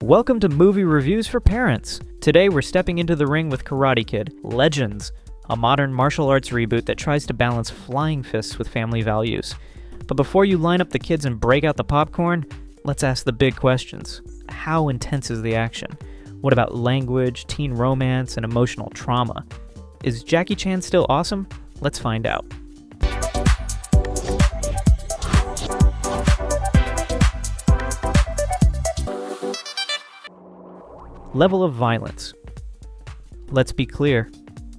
Welcome to Movie Reviews for Parents. Today we're stepping into the ring with Karate Kid: Legends, a modern martial arts reboot that tries to balance flying fists with family values. But before you line up the kids and break out the popcorn, let's ask the big questions. How intense is the action? What about language, teen romance, and emotional trauma? Is Jackie Chan still awesome? Let's find out. Level of violence. Let's be clear.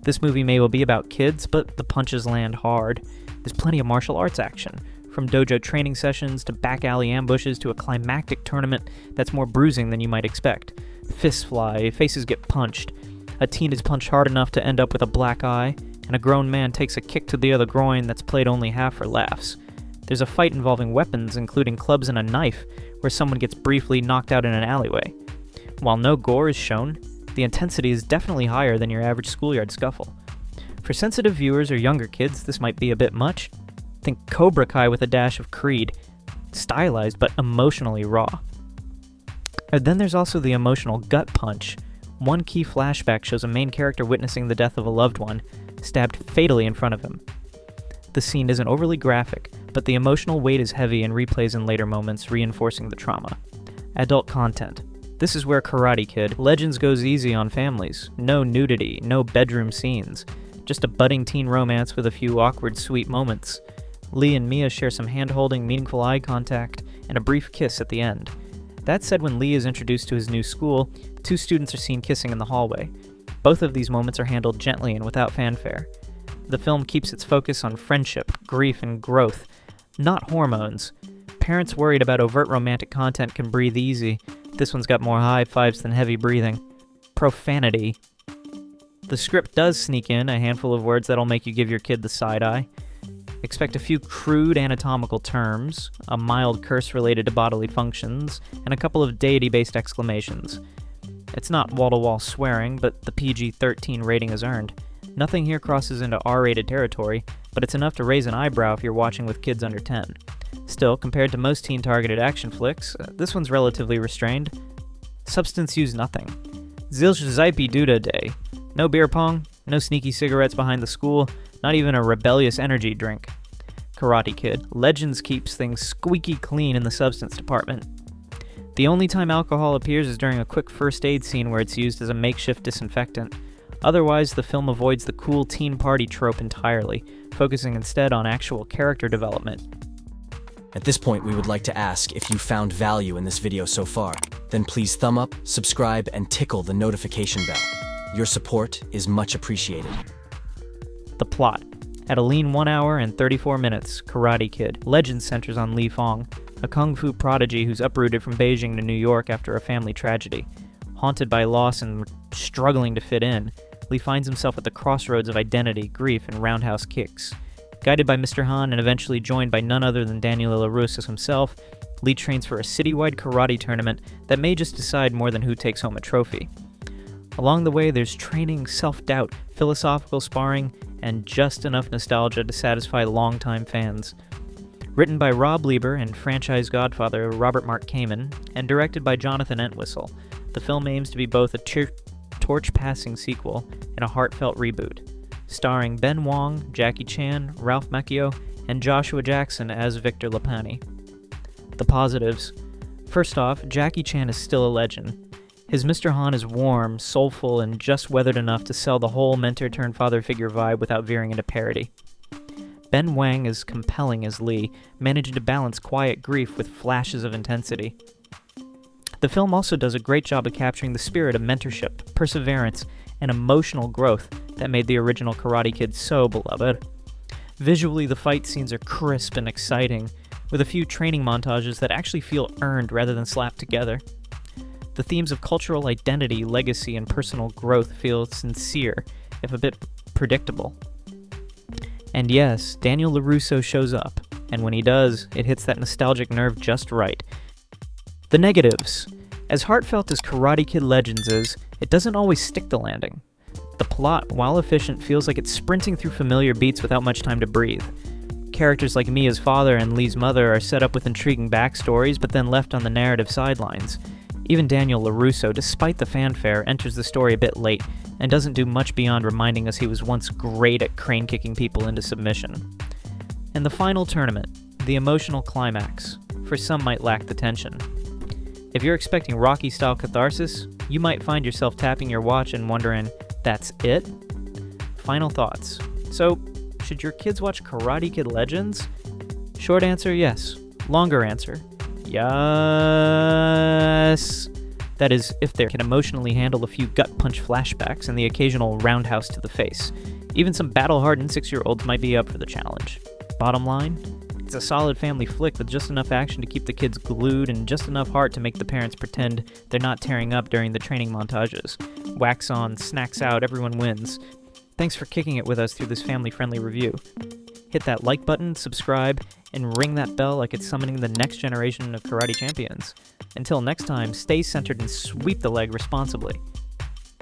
This movie may well be about kids, but the punches land hard. There's plenty of martial arts action, from dojo training sessions to back alley ambushes to a climactic tournament that's more bruising than you might expect. Fists fly, faces get punched, a teen is punched hard enough to end up with a black eye, and a grown man takes a kick to the other groin that's played only half for laughs. There's a fight involving weapons, including clubs and a knife, where someone gets briefly knocked out in an alleyway. While no gore is shown, the intensity is definitely higher than your average schoolyard scuffle. For sensitive viewers or younger kids, this might be a bit much. Think Cobra Kai with a dash of Creed, stylized but emotionally raw. And then there's also the emotional gut punch. One key flashback shows a main character witnessing the death of a loved one, stabbed fatally in front of him. The scene isn't overly graphic, but the emotional weight is heavy and replays in later moments, reinforcing the trauma. Adult content. This is where Karate Kid: Legends goes easy on families. No nudity, no bedroom scenes. Just a budding teen romance with a few awkward, sweet moments. Lee and Mia share some hand-holding, meaningful eye contact, and a brief kiss at the end. That said, when Lee is introduced to his new school, two students are seen kissing in the hallway. Both of these moments are handled gently and without fanfare. The film keeps its focus on friendship, grief, and growth, not hormones. Parents worried about overt romantic content can breathe easy. This one's got more high fives than heavy breathing. Profanity. The script does sneak in a handful of words that'll make you give your kid the side eye. Expect a few crude anatomical terms, a mild curse related to bodily functions, and a couple of deity-based exclamations. It's not wall-to-wall swearing, but the PG-13 rating is earned. Nothing here crosses into R-rated territory, but it's enough to raise an eyebrow if you're watching with kids under 10. Still, compared to most teen-targeted action flicks, this one's relatively restrained. Substance use nothing. Zilch Zaipi Duda Day. No beer pong, no sneaky cigarettes behind the school, not even a rebellious energy drink. Karate Kid: Legends keeps things squeaky clean in the substance department. The only time alcohol appears is during a quick first aid scene where it's used as a makeshift disinfectant. Otherwise, the film avoids the cool teen party trope entirely, focusing instead on actual character development. At this point, we would like to ask if you found value in this video so far. Then please thumb up, subscribe, and tickle the notification bell. Your support is much appreciated. The plot. At a lean 1 hour and 34 minutes, Karate Kid: Legends centers on Li Fong, a kung fu prodigy who's uprooted from Beijing to New York after a family tragedy. Haunted by loss and struggling to fit in, Lee finds himself at the crossroads of identity, grief, and roundhouse kicks. Guided by Mr. Han and eventually joined by none other than Daniel LaRusso himself, Lee trains for a citywide karate tournament that may just decide more than who takes home a trophy. Along the way, there's training, self-doubt, philosophical sparring, and just enough nostalgia to satisfy longtime fans. Written by Rob Lieber and franchise godfather Robert Mark Kamen, and directed by Jonathan Entwistle, the film aims to be both a torch-passing sequel and a heartfelt reboot. Starring Ben Wong, Jackie Chan, Ralph Macchio, and Joshua Jackson as Victor Lapani. The positives. First off, Jackie Chan is still a legend. His Mr. Han is warm, soulful, and just weathered enough to sell the whole mentor-turned-father figure vibe without veering into parody. Ben Wang is compelling as Lee, managing to balance quiet grief with flashes of intensity. The film also does a great job of capturing the spirit of mentorship, perseverance, and emotional growth that made the original Karate Kid so beloved. Visually, the fight scenes are crisp and exciting, with a few training montages that actually feel earned rather than slapped together. The themes of cultural identity, legacy, and personal growth feel sincere, if a bit predictable. And yes, Daniel LaRusso shows up, and when he does, it hits that nostalgic nerve just right. The negatives. As heartfelt as Karate Kid Legends is, it doesn't always stick the landing. The plot, while efficient, feels like it's sprinting through familiar beats without much time to breathe. Characters like Mia's father and Lee's mother are set up with intriguing backstories, but then left on the narrative sidelines. Even Daniel LaRusso, despite the fanfare, enters the story a bit late and doesn't do much beyond reminding us he was once great at crane kicking people into submission. And the final tournament, the emotional climax, for some might lack the tension. If you're expecting Rocky-style catharsis, you might find yourself tapping your watch and wondering, that's it? Final thoughts. So, should your kids watch Karate Kid Legends? Short answer, yes. Longer answer, yes. That is, if they can emotionally handle a few gut punch flashbacks and the occasional roundhouse to the face. Even some battle-hardened 6-year-olds might be up for the challenge. Bottom line, it's a solid family flick with just enough action to keep the kids glued and just enough heart to make the parents pretend they're not tearing up during the training montages. Wax on, snacks out, everyone wins. Thanks for kicking it with us through this family-friendly review. Hit that like button, subscribe, and ring that bell like it's summoning the next generation of karate champions. Until next time, stay centered and sweep the leg responsibly.